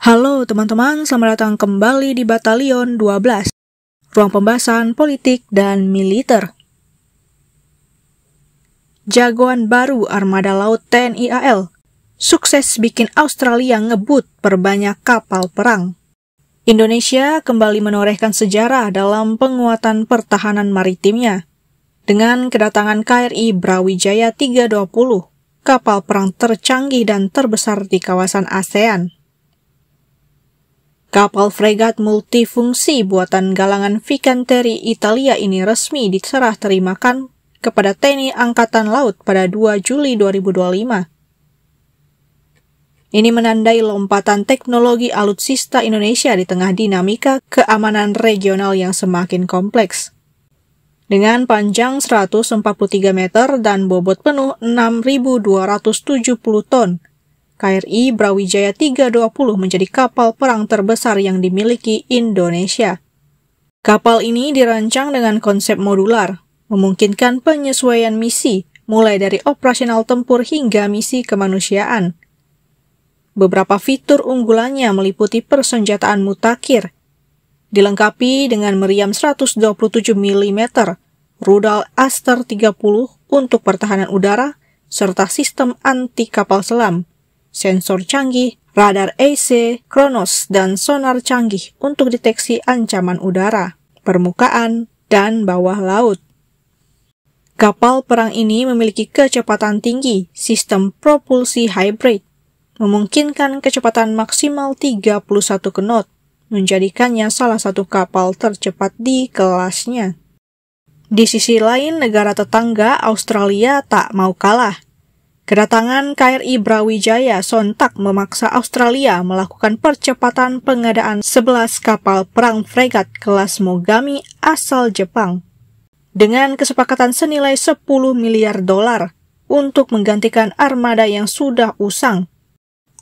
Halo teman-teman, selamat datang kembali di Batalion 12, ruang pembahasan politik dan militer. Jagoan baru Armada Laut TNI AL, sukses bikin Australia ngebut perbanyak kapal perang. Indonesia kembali menorehkan sejarah dalam penguatan pertahanan maritimnya, dengan kedatangan KRI Brawijaya 320, kapal perang tercanggih dan terbesar di kawasan ASEAN. Kapal fregat multifungsi buatan galangan Fincantieri Italia ini resmi diserah terimakan kepada TNI Angkatan Laut pada 2 Juli 2025. Ini menandai lompatan teknologi alutsista Indonesia di tengah dinamika keamanan regional yang semakin kompleks. Dengan panjang 143 meter dan bobot penuh 6.270 ton, KRI Brawijaya 320 menjadi kapal perang terbesar yang dimiliki Indonesia. Kapal ini dirancang dengan konsep modular, memungkinkan penyesuaian misi, mulai dari operasional tempur hingga misi kemanusiaan. Beberapa fitur unggulannya meliputi persenjataan mutakhir, dilengkapi dengan meriam 127 mm, rudal Aster 30 untuk pertahanan udara, serta sistem anti kapal selam, sensor canggih, radar AC, Kronos, dan sonar canggih untuk deteksi ancaman udara, permukaan, dan bawah laut. Kapal perang ini memiliki kecepatan tinggi, sistem propulsi hybrid, memungkinkan kecepatan maksimal 31 knot, menjadikannya salah satu kapal tercepat di kelasnya. Di sisi lain, negara tetangga Australia tak mau kalah. Kedatangan KRI Brawijaya sontak memaksa Australia melakukan percepatan pengadaan 11 kapal perang fregat kelas Mogami asal Jepang, dengan kesepakatan senilai 10 miliar dolar untuk menggantikan armada yang sudah usang.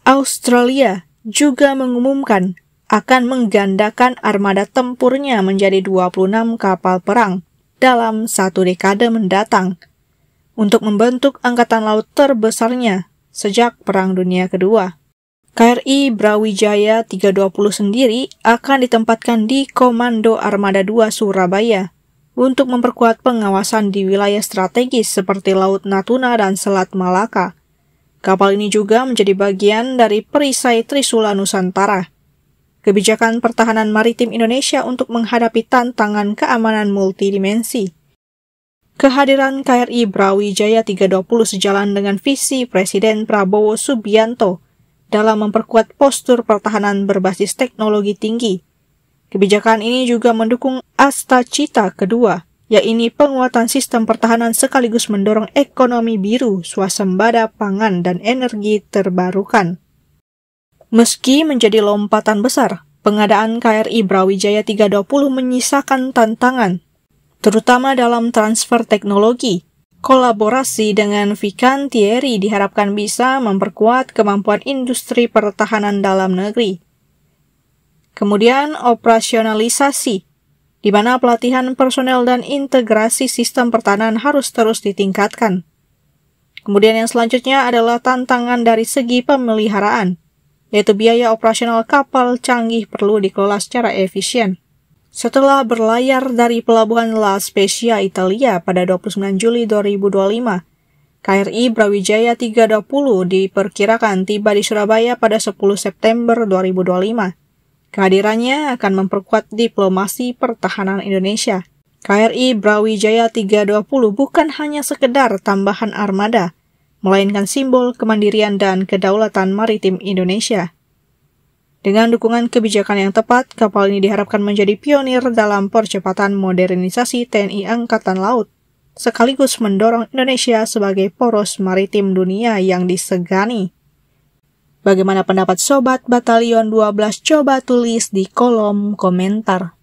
Australia juga mengumumkan akan menggandakan armada tempurnya menjadi 26 kapal perang dalam 1 dekade mendatang, untuk membentuk angkatan laut terbesarnya sejak Perang Dunia Kedua. KRI Brawijaya 320 sendiri akan ditempatkan di Komando Armada 2 Surabaya untuk memperkuat pengawasan di wilayah strategis seperti Laut Natuna dan Selat Malaka. Kapal ini juga menjadi bagian dari perisai Trisula Nusantara, kebijakan pertahanan maritim Indonesia untuk menghadapi tantangan keamanan multidimensi. Kehadiran KRI Brawijaya 320 sejalan dengan visi Presiden Prabowo Subianto dalam memperkuat postur pertahanan berbasis teknologi tinggi. Kebijakan ini juga mendukung Astacita kedua, yaitu penguatan sistem pertahanan sekaligus mendorong ekonomi biru, swasembada pangan, dan energi terbarukan. Meski menjadi lompatan besar, pengadaan KRI Brawijaya 320 menyisakan tantangan, terutama dalam transfer teknologi. Kolaborasi dengan Fincantieri diharapkan bisa memperkuat kemampuan industri pertahanan dalam negeri. Kemudian operasionalisasi, di mana pelatihan personel dan integrasi sistem pertahanan harus terus ditingkatkan. Kemudian yang selanjutnya adalah tantangan dari segi pemeliharaan, yaitu biaya operasional kapal canggih perlu dikelola secara efisien. Setelah berlayar dari Pelabuhan La Spezia, Italia pada 29 Juli 2025, KRI Brawijaya 320 diperkirakan tiba di Surabaya pada 10 September 2025. Kehadirannya akan memperkuat diplomasi pertahanan Indonesia. KRI Brawijaya 320 bukan hanya sekedar tambahan armada, melainkan simbol kemandirian dan kedaulatan maritim Indonesia. Dengan dukungan kebijakan yang tepat, kapal ini diharapkan menjadi pionir dalam percepatan modernisasi TNI Angkatan Laut, sekaligus mendorong Indonesia sebagai poros maritim dunia yang disegani. Bagaimana pendapat Sobat Batalion 12? Coba tulis di kolom komentar.